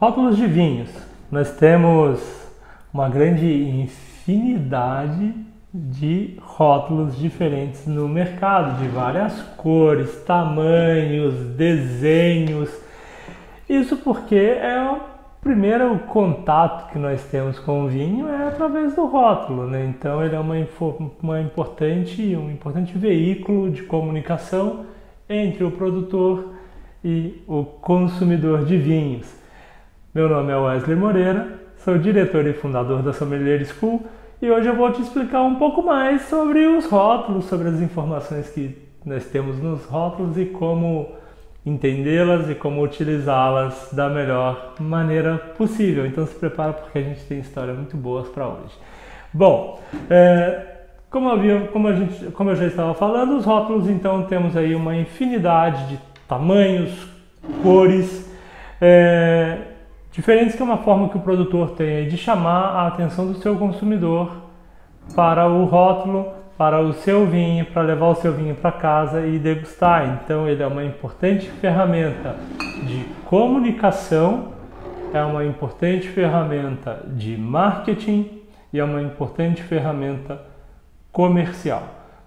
Rótulos de vinhos. Nós temos uma grande infinidade de rótulos diferentes no mercado, de várias cores, tamanhos, desenhos. Isso porque o primeiro contato que nós temos com o vinho é através do rótulo, né? Então ele é um importante veículo de comunicação entre o produtor e o consumidor de vinhos. Meu nome é Wesley Moreira, sou diretor e fundador da Sommelier School e hoje eu vou te explicar um pouco mais sobre os rótulos, sobre as informações que nós temos nos rótulos e como entendê-las e como utilizá-las da melhor maneira possível. Então se prepara porque a gente tem histórias muito boas para hoje. Bom, como eu já estava falando, os rótulos então temos aí uma infinidade de tamanhos, cores, diferentes, que é uma forma que o produtor tem de chamar a atenção do seu consumidor para o rótulo, para o seu vinho, para levar o seu vinho para casa e degustar. Então ele é uma importante ferramenta de comunicação, é uma importante ferramenta de marketing e é uma importante ferramenta comercial,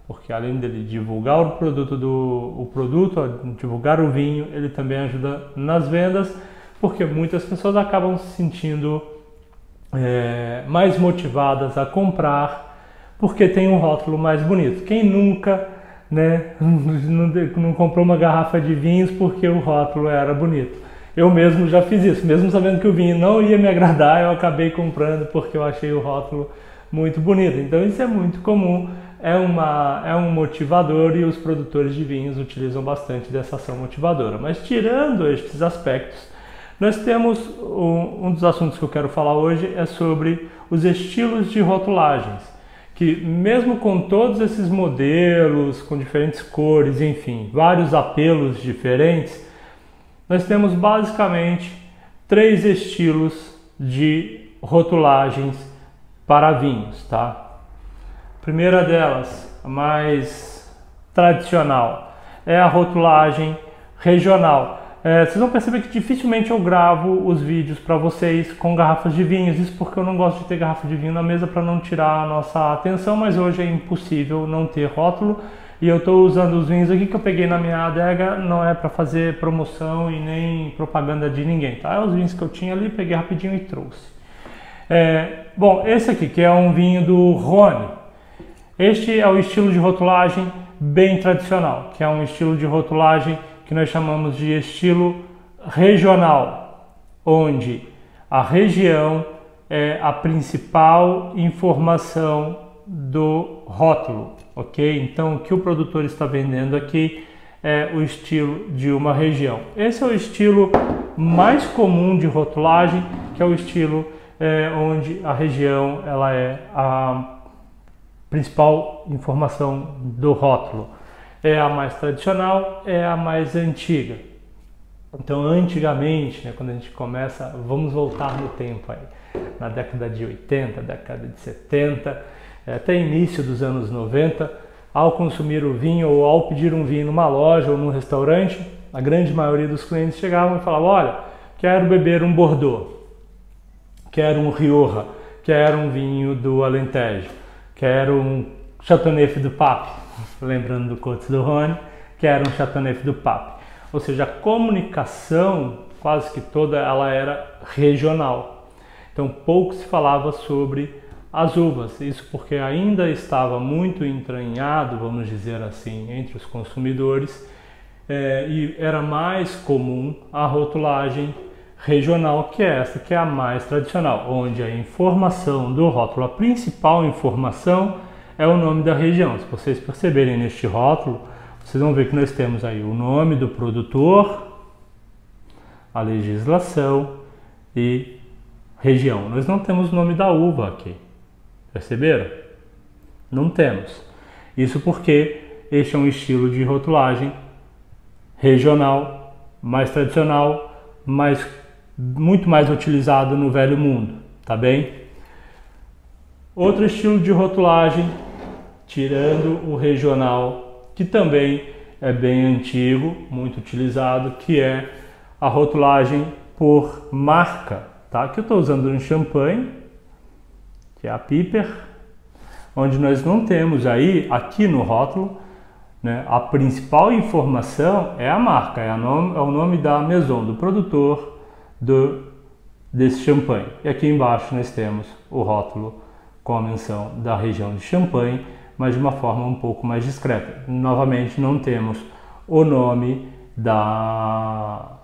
porque além dele divulgar o produto, divulgar o vinho, ele também ajuda nas vendas, porque muitas pessoas acabam se sentindo mais motivadas a comprar porque tem um rótulo mais bonito. Quem nunca, né, não comprou uma garrafa de vinhos porque o rótulo era bonito? Eu mesmo já fiz isso, mesmo sabendo que o vinho não ia me agradar, eu acabei comprando porque eu achei o rótulo muito bonito. Então isso é muito comum, é um motivador e os produtores de vinhos utilizam bastante dessa ação motivadora. Mas tirando estes aspectos, nós temos um dos assuntos que eu quero falar hoje é sobre os estilos de rotulagens, que mesmo com todos esses modelos, com diferentes cores, enfim, vários apelos diferentes, nós temos basicamente 3 estilos de rotulagens para vinhos, tá? A primeira delas, a mais tradicional, é a rotulagem regional. Vocês vão perceber que dificilmente eu gravo os vídeos para vocês com garrafas de vinhos, isso porque eu não gosto de ter garrafa de vinho na mesa para não tirar a nossa atenção, mas hoje é impossível não ter rótulo e eu estou usando os vinhos aqui que eu peguei na minha adega, não é para fazer promoção e nem propaganda de ninguém, tá? É os vinhos que eu tinha ali, peguei rapidinho e trouxe. Bom, esse aqui que é um vinho do Rhône, este é o estilo de rotulagem bem tradicional, que é um estilo de rotulagem que nós chamamos de estilo regional, onde a região é a principal informação do rótulo, ok? Então o que o produtor está vendendo aqui é o estilo de uma região. Esse é o estilo mais comum de rotulagem, que é o estilo onde a região ela é a principal informação do rótulo. É a mais tradicional, é a mais antiga. Então, antigamente, né, quando a gente começa, vamos voltar no tempo aí, na década de 80, década de 70, até início dos anos 90, ao consumir o vinho ou ao pedir um vinho numa loja ou num restaurante, a grande maioria dos clientes chegavam e falavam: olha, quero beber um Bordeaux, quero um Rioja, quero um vinho do Alentejo, quero um Chateauneuf du Pape, lembrando do Côtes du Rhône, que era um Chateauneuf du Pape. Ou seja, a comunicação quase que toda ela era regional. Então pouco se falava sobre as uvas, isso porque ainda estava muito entranhado, vamos dizer assim, entre os consumidores, e era mais comum a rotulagem regional, que é essa, que é a mais tradicional, onde a informação do rótulo, a principal informação, é o nome da região. Se vocês perceberem neste rótulo, vocês vão ver que nós temos aí o nome do produtor, a legislação e região. Nós não temos o nome da uva aqui. Perceberam? Não temos. Isso porque este é um estilo de rotulagem regional, mais tradicional, muito mais utilizado no velho mundo, tá bem? Outro estilo de rotulagem, tirando o regional, que também é bem antigo, muito utilizado, que é a rotulagem por marca, tá? Aqui eu estou usando um champanhe, que é a Piper, onde nós não temos aí, aqui no rótulo, né, a principal informação é a marca, é o nome da maison, do produtor desse champanhe. E aqui embaixo nós temos o rótulo com a menção da região de Champagne, mas de uma forma um pouco mais discreta. Novamente, não temos o nome da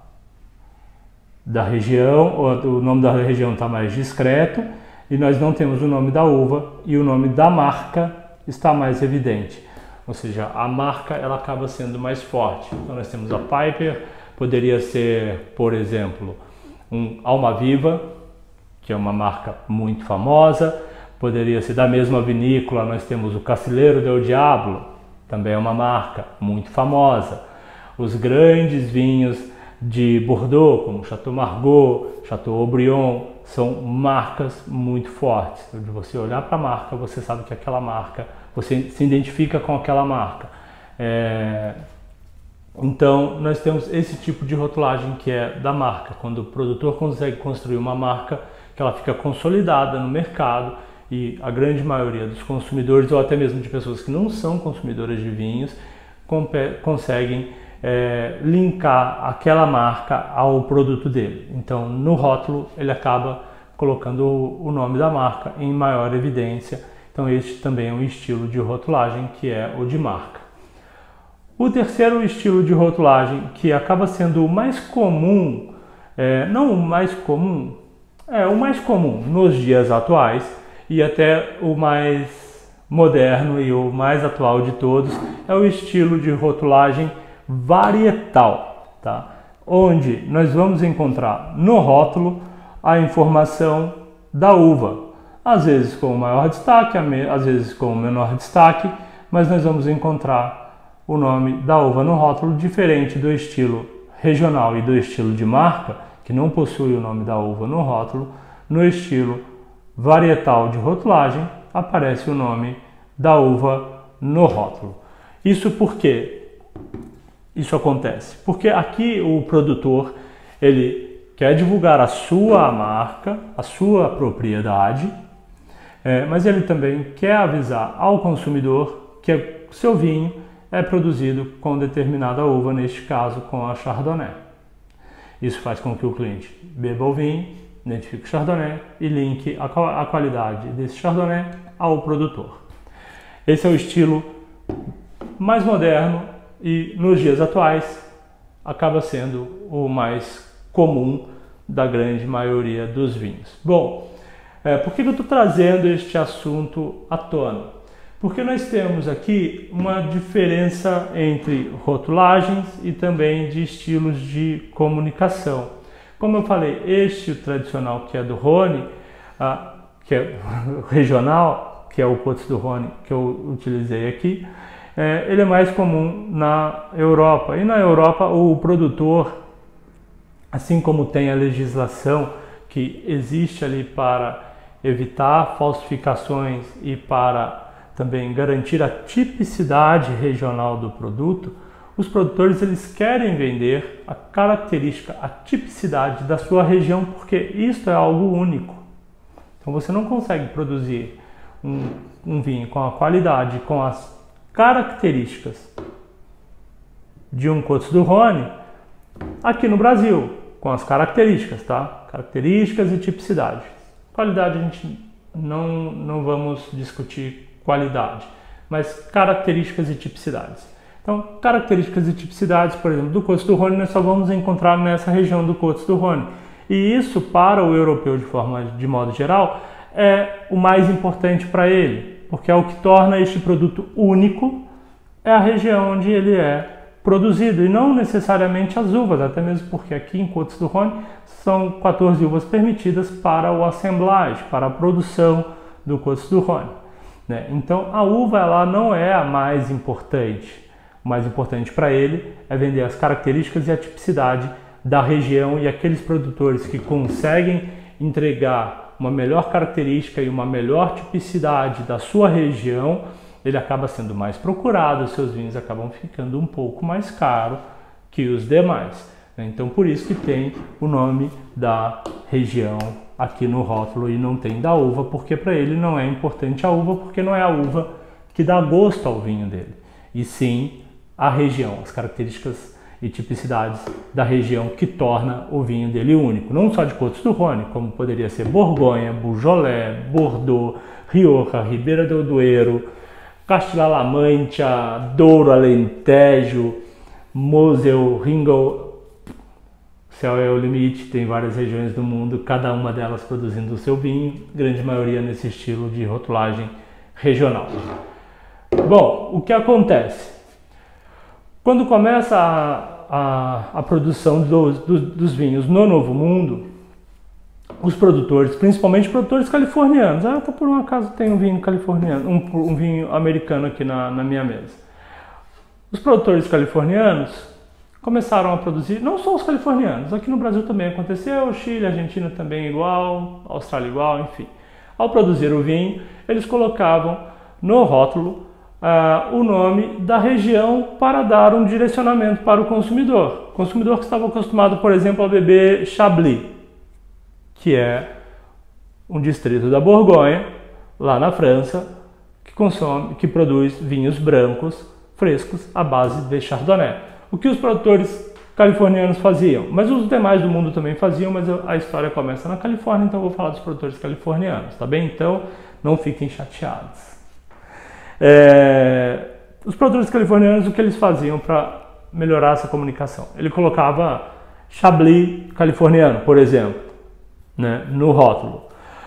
região, o nome da região está mais discreto, e nós não temos o nome da uva, e o nome da marca está mais evidente. Ou seja, a marca ela acaba sendo mais forte. Então nós temos a Piper, poderia ser, por exemplo, um Almaviva, que é uma marca muito famosa. Poderia ser da mesma vinícola, nós temos o Castilleiro del Diablo, também é uma marca muito famosa. Os grandes vinhos de Bordeaux, como Chateau Margaux, Chateau Haut-Brion, são marcas muito fortes. De você olhar para a marca, você sabe que aquela marca, você se identifica com aquela marca. Então, nós temos esse tipo de rotulagem que é da marca, quando o produtor consegue construir uma marca que ela fica consolidada no mercado e a grande maioria dos consumidores, ou até mesmo de pessoas que não são consumidoras de vinhos, conseguem linkar aquela marca ao produto dele. Então, no rótulo, ele acaba colocando o nome da marca em maior evidência. Então, este também é um estilo de rotulagem que é o de marca. O terceiro estilo de rotulagem, que acaba sendo o mais comum, não o mais comum, o mais comum nos dias atuais, e até o mais moderno e o mais atual de todos, é o estilo de rotulagem varietal, tá? Onde nós vamos encontrar no rótulo a informação da uva, às vezes com o maior destaque, às vezes com o menor destaque, mas nós vamos encontrar o nome da uva no rótulo, diferente do estilo regional e do estilo de marca, que não possui o nome da uva no rótulo. No estilo varietal de rotulagem aparece o nome da uva no rótulo. Isso por quê? Isso acontece porque aqui o produtor ele quer divulgar a sua marca, a sua propriedade, mas ele também quer avisar ao consumidor que o seu vinho é produzido com determinada uva, neste caso com a Chardonnay. Isso faz com que o cliente beba o vinho, identifique o Chardonnay e linke a qualidade desse Chardonnay ao produtor. Esse é o estilo mais moderno e nos dias atuais acaba sendo o mais comum da grande maioria dos vinhos. Bom, por que eu estou trazendo este assunto à tona? Porque nós temos aqui uma diferença entre rotulagens e também de estilos de comunicação. Como eu falei, este tradicional que é do Rhône, que é regional, que é o Côtes du Rhône que eu utilizei aqui, ele é mais comum na Europa. E na Europa o produtor, assim como tem a legislação que existe ali para evitar falsificações e para também garantir a tipicidade regional do produto, os produtores eles querem vender a característica, a tipicidade da sua região, porque isso é algo único. Então você não consegue produzir um vinho com a qualidade, com as características de um Côtes du Rhône aqui no Brasil, com as características, tá? Características e tipicidade. Qualidade a gente não vamos discutir qualidade, mas características e tipicidades. Então, características e tipicidades, por exemplo, do Côtes du Rhône, nós só vamos encontrar nessa região do Côtes du Rhône. E isso, para o europeu de modo geral, é o mais importante para ele, porque é o que torna este produto único, é a região onde ele é produzido, e não necessariamente as uvas, até mesmo porque aqui em Côtes du Rhône são 14 uvas permitidas para o assemblage, para a produção do Côtes du Rhône. Então a uva ela não é a mais importante. O mais importante para ele é vender as características e a tipicidade da região, e aqueles produtores que conseguem entregar uma melhor característica e uma melhor tipicidade da sua região, ele acaba sendo mais procurado, os seus vinhos acabam ficando um pouco mais caros que os demais. né? Então por isso que tem o nome da região aqui no rótulo e não tem da uva, porque para ele não é importante a uva, porque não é a uva que dá gosto ao vinho dele, e sim a região, as características e tipicidades da região que torna o vinho dele único, não só de Côtes do Rhône, como poderia ser Borgonha, Beaujolais, Bordeaux, Rioja, Ribeira del Duero, Castilla-La Mancha, Douro, Alentejo, Mosel, Ringau, céu é o limite, tem várias regiões do mundo, cada uma delas produzindo o seu vinho, grande maioria nesse estilo de rotulagem regional. Bom, o que acontece? Quando começa a produção dos vinhos no Novo Mundo, os produtores, principalmente produtores californianos, por um acaso tem um vinho californiano, um vinho americano aqui na minha mesa. Os produtores californianos começaram a produzir, não só os californianos, aqui no Brasil também aconteceu, Chile, Argentina também igual, Austrália igual, enfim. Ao produzir o vinho, eles colocavam no rótulo o nome da região para dar um direcionamento para o consumidor. O consumidor que estava acostumado, por exemplo, a beber Chablis, que é um distrito da Borgonha, lá na França, que produz vinhos brancos, frescos, à base de Chardonnay. O que os produtores californianos faziam, mas os demais do mundo também faziam, mas a história começa na Califórnia, então eu vou falar dos produtores californianos, tá bem? Então não fiquem chateados. Os produtores californianos, o que eles faziam para melhorar essa comunicação? Ele colocava Chablis californiano, por exemplo, né, no rótulo.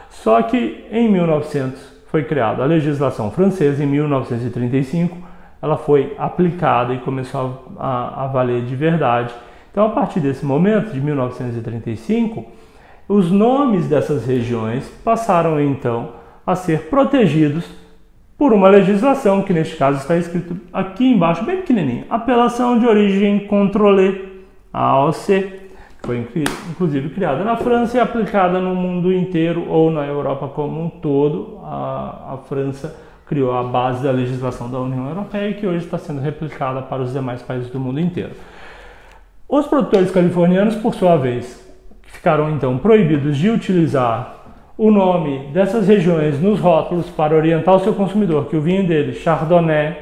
Só que em 1900 foi criada a legislação francesa, em 1935 ela foi aplicada e começou a valer de verdade. Então, a partir desse momento, de 1935, os nomes dessas regiões passaram então a ser protegidos por uma legislação, que neste caso está escrito aqui embaixo, bem pequenininho, Apelação de Origem Contrôlée, AOC, que foi inclusive criada na França e aplicada no mundo inteiro ou na Europa como um todo. A França criou a base da legislação da União Europeia e que hoje está sendo replicada para os demais países do mundo inteiro. Os produtores californianos, por sua vez, ficaram então proibidos de utilizar o nome dessas regiões nos rótulos para orientar o seu consumidor que o vinho dele, Chardonnay,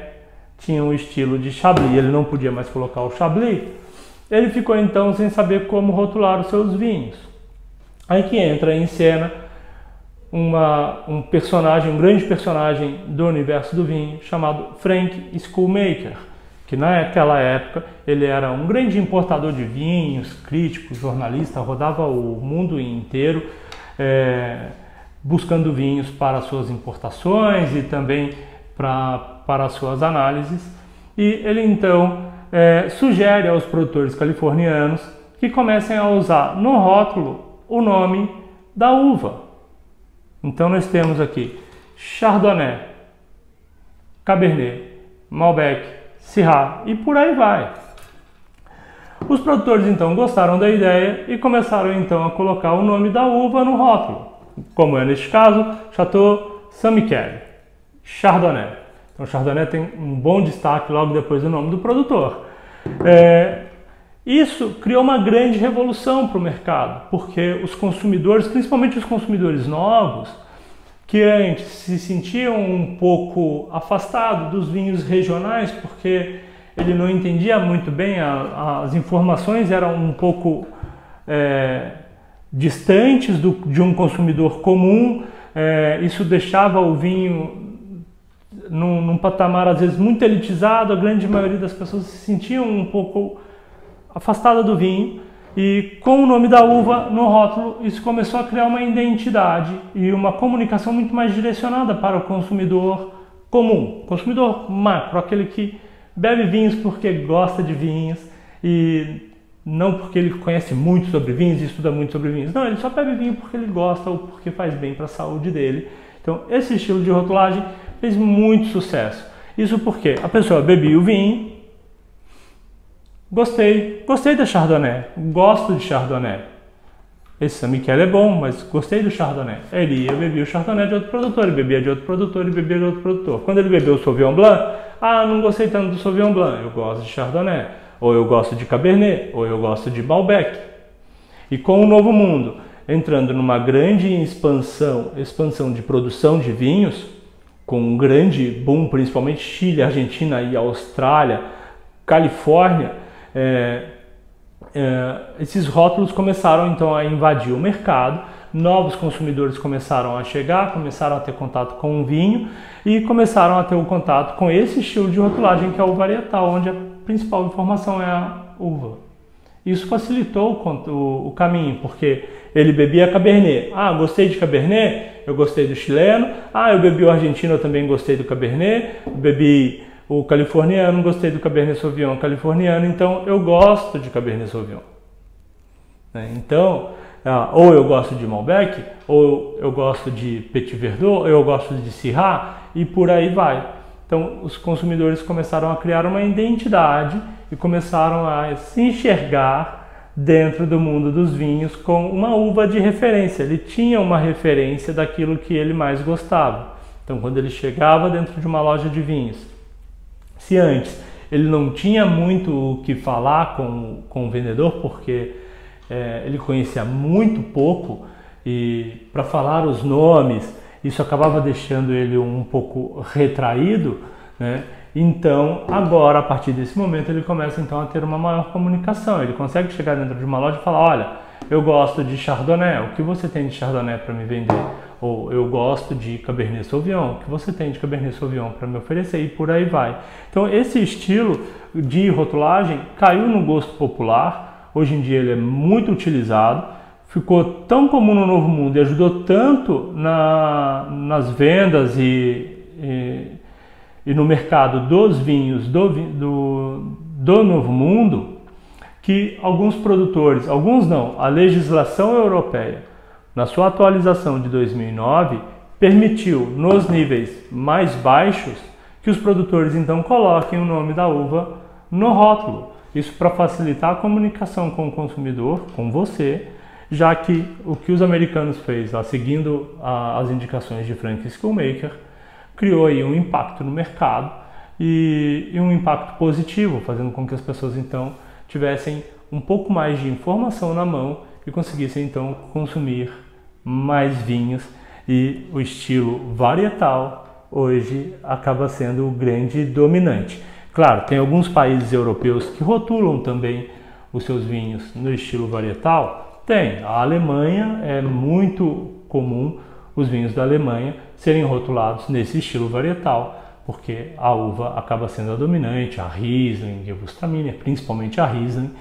tinha um estilo de Chablis, ele não podia mais colocar o Chablis. Ele ficou então sem saber como rotular os seus vinhos. Aí que entra em cena um grande personagem do universo do vinho chamado Frank Schoolmaker, que naquela época ele era um grande importador de vinhos, crítico, jornalista, rodava o mundo inteiro buscando vinhos para suas importações e também para suas análises. E ele então sugere aos produtores californianos que comecem a usar no rótulo o nome da uva. Então nós temos aqui Chardonnay, Cabernet, Malbec, Syrah e por aí vai. Os produtores então gostaram da ideia e começaram então a colocar o nome da uva no rótulo, como é neste caso, Chateau Saint-Michel, Chardonnay. Então Chardonnay tem um bom destaque logo depois do nome do produtor. Isso criou uma grande revolução para o mercado, porque os consumidores, principalmente os consumidores novos, que antes se sentiam um pouco afastados dos vinhos regionais, porque ele não entendia muito bem, as informações eram um pouco distantes de um consumidor comum, isso deixava o vinho num patamar às vezes muito elitizado, a grande maioria das pessoas se sentiam um pouco afastada do vinho, e com o nome da uva no rótulo isso começou a criar uma identidade e uma comunicação muito mais direcionada para o consumidor comum, consumidor macro, aquele que bebe vinhos porque gosta de vinhos e não porque ele conhece muito sobre vinhos e estuda muito sobre vinhos. Não, ele só bebe vinho porque ele gosta ou porque faz bem para a saúde dele. Então esse estilo de rotulagem fez muito sucesso. Isso porque a pessoa bebia o vinho, gostei da Chardonnay, gosto de Chardonnay. Esse Saint-Michel é bom, mas gostei do Chardonnay. Ele ia beber o Chardonnay de outro produtor, ele bebia de outro produtor e bebia de outro produtor. Quando ele bebeu o Sauvignon Blanc, não gostei tanto do Sauvignon Blanc, eu gosto de Chardonnay. ou eu gosto de Cabernet, ou eu gosto de Malbec. E com o Novo Mundo entrando numa grande expansão de produção de vinhos, com um grande boom, principalmente Chile, Argentina e Austrália, Califórnia, esses rótulos começaram então a invadir o mercado, novos consumidores começaram a chegar, começaram a ter contato com o vinho e começaram a ter o contato com esse estilo de rotulagem que é o varietal, onde a principal informação é a uva. Isso facilitou o caminho, porque ele bebia Cabernet. Ah, gostei de Cabernet, eu gostei do chileno. Ah, eu bebi o argentino, eu também gostei do Cabernet. Bebi o californiano, gostei do Cabernet Sauvignon californiano, então eu gosto de Cabernet Sauvignon. Então, ou eu gosto de Malbec, ou eu gosto de Petit Verdot, ou eu gosto de Syrah, e por aí vai. Então, os consumidores começaram a criar uma identidade e começaram a se enxergar dentro do mundo dos vinhos com uma uva de referência. Ele tinha uma referência daquilo que ele mais gostava. Então, quando ele chegava dentro de uma loja de vinhos, se antes ele não tinha muito o que falar com o vendedor, porque ele conhecia muito pouco, e para falar os nomes, isso acabava deixando ele um pouco retraído, né? Então, agora, a partir desse momento, ele começa então a ter uma maior comunicação. Ele consegue chegar dentro de uma loja e falar: olha, eu gosto de Chardonnay, o que você tem de Chardonnay para me vender? Ou eu gosto de Cabernet Sauvignon, o que você tem de Cabernet Sauvignon para me oferecer? E por aí vai. Então, esse estilo de rotulagem caiu no gosto popular. Hoje em dia ele é muito utilizado, ficou tão comum no Novo Mundo e ajudou tanto nas vendas e no mercado dos vinhos do Novo Mundo, que alguns produtores, alguns não, a legislação europeia, na sua atualização de 2009, permitiu nos níveis mais baixos que os produtores então coloquem o nome da uva no rótulo. Isso para facilitar a comunicação com o consumidor, com você, já que o que os americanos fez, seguindo as indicações de Frank Schoolmaker, criou aí um impacto no mercado e um impacto positivo, fazendo com que as pessoas então tivessem um pouco mais de informação na mão e conseguissem então consumir mais vinhos, e o estilo varietal hoje acaba sendo o grande dominante. Claro, tem alguns países europeus que rotulam também os seus vinhos no estilo varietal. Tem, a Alemanha é muito comum os vinhos da Alemanha serem rotulados nesse estilo varietal, porque a uva acaba sendo a dominante, a Riesling, a Gewürztraminer, principalmente a Riesling,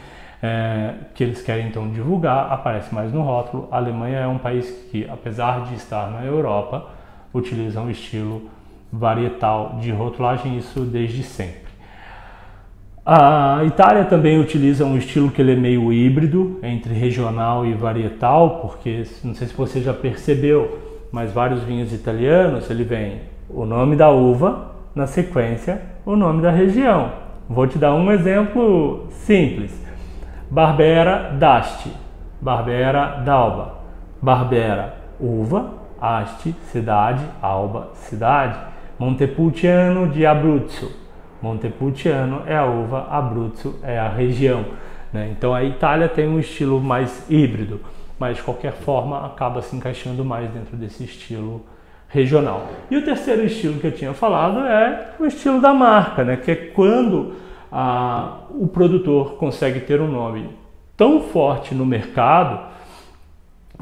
que eles querem então divulgar, aparece mais no rótulo. A Alemanha é um país que, apesar de estar na Europa, utiliza um estilo varietal de rotulagem, isso desde sempre. A Itália também utiliza um estilo que ele é meio híbrido entre regional e varietal, porque não sei se você já percebeu, mas vários vinhos italianos, ele vem o nome da uva, na sequência o nome da região. Vou te dar um exemplo simples: Barbera d'Asti, Barbera d'Alba, Barbera uva, Asti cidade, Alba cidade, Montepulciano di Abruzzo. Montepulciano é a uva, Abruzzo é a região, né? Então a Itália tem um estilo mais híbrido, mas de qualquer forma acaba se encaixando mais dentro desse estilo regional. E o terceiro estilo que eu tinha falado é o estilo da marca, né? Que é quando o produtor consegue ter um nome tão forte no mercado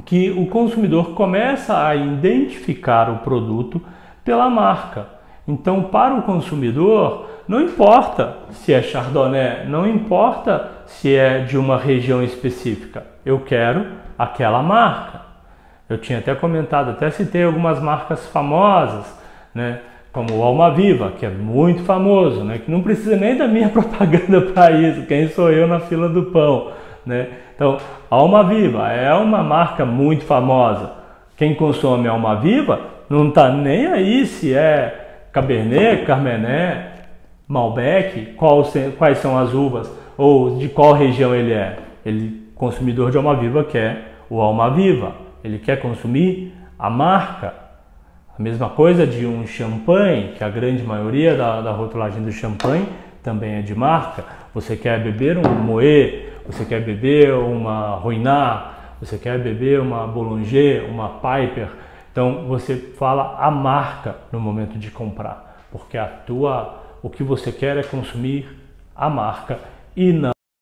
que o consumidor começa a identificar o produto pela marca. Então, para o consumidor, não importa se é Chardonnay, não importa se é de uma região específica, eu quero aquela marca. Eu tinha até comentado, até citei algumas marcas famosas, né, como o Almaviva, que é muito famoso, né, que não precisa nem da minha propaganda para isso, quem sou eu na fila do pão, né? Então, a Almaviva é uma marca muito famosa. Quem consome a Almaviva não está nem aí se é Cabernet, Carmenet, Malbec, quais são as uvas ou de qual região ele é. Consumidor de Almaviva quer o Almaviva, ele quer consumir a marca. A mesma coisa de um champanhe, que a grande maioria da rotulagem do champanhe também é de marca. Você quer beber um Moët, você quer beber uma Ruinart, você quer beber uma Boulanger, uma Piper. Então você fala a marca no momento de comprar, porque o que você quer é consumir a marca e não